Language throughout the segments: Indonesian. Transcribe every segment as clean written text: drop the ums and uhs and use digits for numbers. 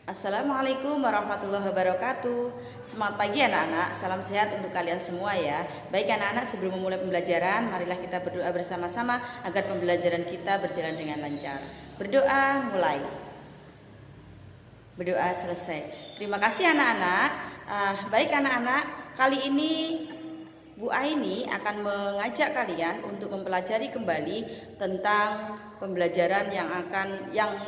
Assalamualaikum warahmatullahi wabarakatuh. Semangat pagi anak-anak, salam sehat untuk kalian semua ya. Baik anak-anak, sebelum memulai pembelajaran, marilah kita berdoa bersama-sama agar pembelajaran kita berjalan dengan lancar. Berdoa mulai, berdoa selesai. Terima kasih anak-anak. Baik anak-anak, kali ini Bu Aini akan mengajak kalian untuk mempelajari kembali tentang pembelajaran yang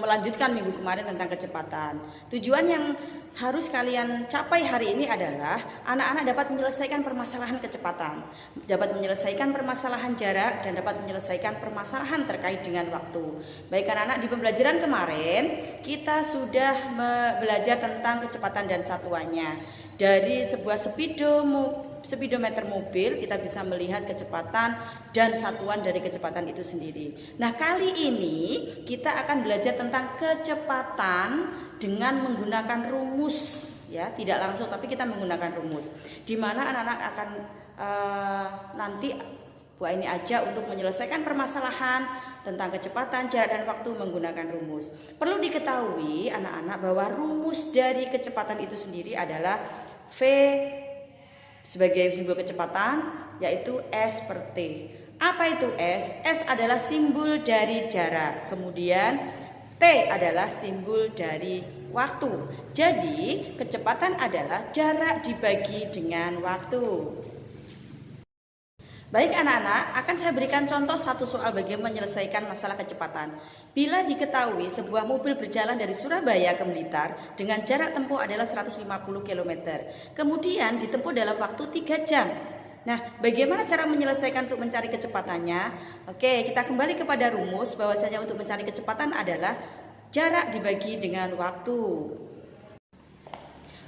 melanjutkan minggu kemarin tentang kecepatan. Tujuan yang harus kalian capai hari ini adalah anak-anak dapat menyelesaikan permasalahan kecepatan, dapat menyelesaikan permasalahan jarak, dan dapat menyelesaikan permasalahan terkait dengan waktu. Baik anak-anak, di pembelajaran kemarin kita sudah belajar tentang kecepatan dan satuannya. Dari sebuah speedometer mobil kita bisa melihat kecepatan dan satuan dari kecepatan itu sendiri. Nah, kali ini kita akan belajar tentang kecepatan dengan menggunakan rumus ya, tidak langsung tapi kita menggunakan rumus. Di mana anak-anak akan nanti Bu Aini ajak untuk menyelesaikan permasalahan tentang kecepatan, jarak, dan waktu menggunakan rumus. Perlu diketahui anak-anak bahwa rumus dari kecepatan itu sendiri adalah V sebagai simbol kecepatan, yaitu S per T. Apa itu S? S adalah simbol dari jarak, kemudian T adalah simbol dari waktu. Jadi kecepatan adalah jarak dibagi dengan waktu. Baik anak-anak, akan saya berikan contoh satu soal bagaimana menyelesaikan masalah kecepatan. Bila diketahui sebuah mobil berjalan dari Surabaya ke Blitar dengan jarak tempuh adalah 150 km, kemudian ditempuh dalam waktu 3 jam. Nah, bagaimana cara menyelesaikan untuk mencari kecepatannya? Oke, kita kembali kepada rumus bahwasanya untuk mencari kecepatan adalah jarak dibagi dengan waktu.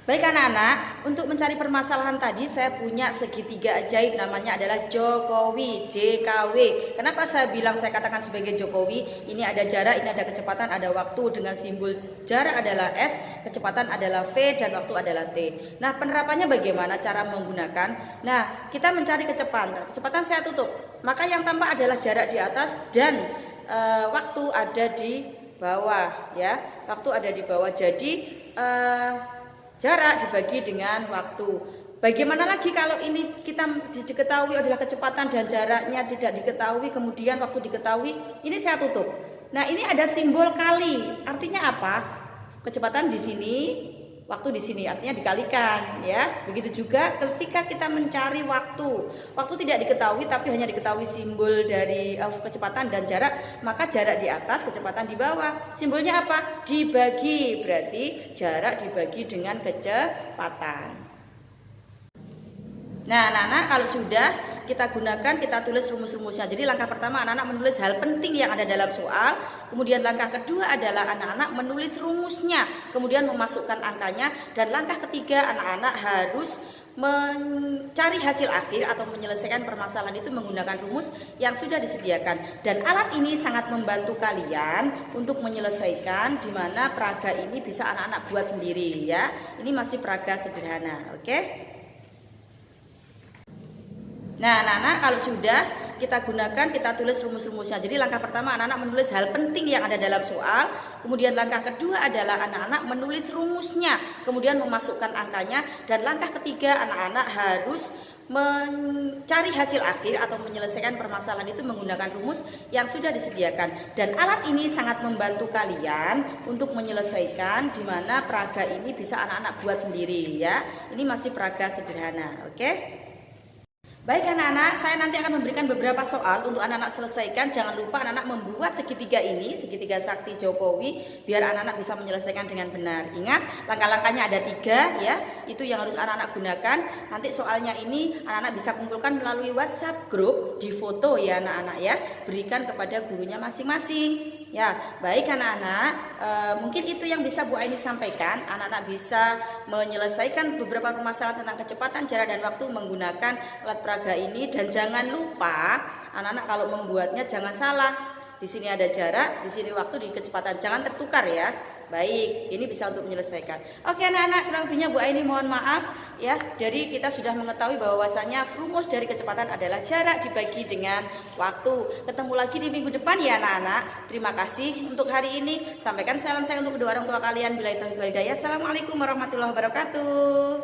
Baik anak-anak, untuk mencari permasalahan tadi saya punya segitiga ajaib, namanya adalah Jokowi, JKW. Kenapa saya katakan sebagai Jokowi? Ini ada jarak, ini ada kecepatan, ada waktu dengan simbol jarak adalah S, kecepatan adalah V, dan waktu adalah T. Nah, penerapannya bagaimana cara menggunakan? Nah, kita mencari kecepatan saya tutup, maka yang tampak adalah jarak di atas dan waktu ada di bawah ya. Waktu ada di bawah, jadi jarak dibagi dengan waktu. Bagaimana lagi kalau ini kita diketahui adalah kecepatan dan jaraknya tidak diketahui, kemudian waktu diketahui, ini saya tutup. Nah, ini ada simbol kali. Artinya apa? Kecepatan di sini, waktu di sini, artinya dikalikan ya. Begitu juga ketika kita mencari waktu. Waktu tidak diketahui tapi hanya diketahui simbol dari kecepatan dan jarak, maka jarak di atas, kecepatan di bawah. Simbolnya apa? Dibagi, berarti jarak dibagi dengan kecepatan. Nah, anak-anak kalau sudah kita gunakan, kita tulis rumus-rumusnya. Jadi langkah pertama anak-anak menulis hal penting yang ada dalam soal. Kemudian langkah kedua adalah anak-anak menulis rumusnya, kemudian memasukkan angkanya. Dan langkah ketiga anak-anak harus mencari hasil akhir atau menyelesaikan permasalahan itu menggunakan rumus yang sudah disediakan. Dan alat ini sangat membantu kalian untuk menyelesaikan, di mana peraga ini bisa anak-anak buat sendiri ya. Ini masih peraga sederhana, oke? Nah, anak-anak kalau sudah kita gunakan, kita tulis rumus-rumusnya. Jadi langkah pertama anak-anak menulis hal penting yang ada dalam soal. Kemudian langkah kedua adalah anak-anak menulis rumusnya, kemudian memasukkan angkanya. Dan langkah ketiga anak-anak harus mencari hasil akhir atau menyelesaikan permasalahan itu menggunakan rumus yang sudah disediakan. Dan alat ini sangat membantu kalian untuk menyelesaikan, di mana peraga ini bisa anak-anak buat sendiri ya. Ini masih peraga sederhana, oke? Baik anak-anak, saya nanti akan memberikan beberapa soal untuk anak-anak selesaikan. Jangan lupa anak-anak membuat segitiga ini, segitiga sakti Jokowi, biar anak-anak bisa menyelesaikan dengan benar. Ingat, langkah-langkahnya ada 3 ya, itu yang harus anak-anak gunakan. Nanti soalnya ini anak-anak bisa kumpulkan melalui WhatsApp grup, di foto ya anak-anak ya, berikan kepada gurunya masing-masing. Ya, baik anak-anak, mungkin itu yang bisa Bu Aini sampaikan. Anak-anak bisa menyelesaikan beberapa permasalahan tentang kecepatan, jarak, dan waktu menggunakan alat peraga ini. Dan jangan lupa anak-anak kalau membuatnya jangan salah. Di sini ada jarak, di sini waktu, di kecepatan. Jangan tertukar ya. Baik, ini bisa untuk menyelesaikan. Oke anak-anak, kurang lebihnya Bu Aini mohon maaf ya. Jadi kita sudah mengetahui bahwasanya rumus dari kecepatan adalah jarak dibagi dengan waktu. Ketemu lagi di minggu depan ya anak-anak. Terima kasih untuk hari ini. Sampaikan salam saya untuk kedua orang tua kalian. Bila itu hidayah. Assalamualaikum warahmatullahi wabarakatuh.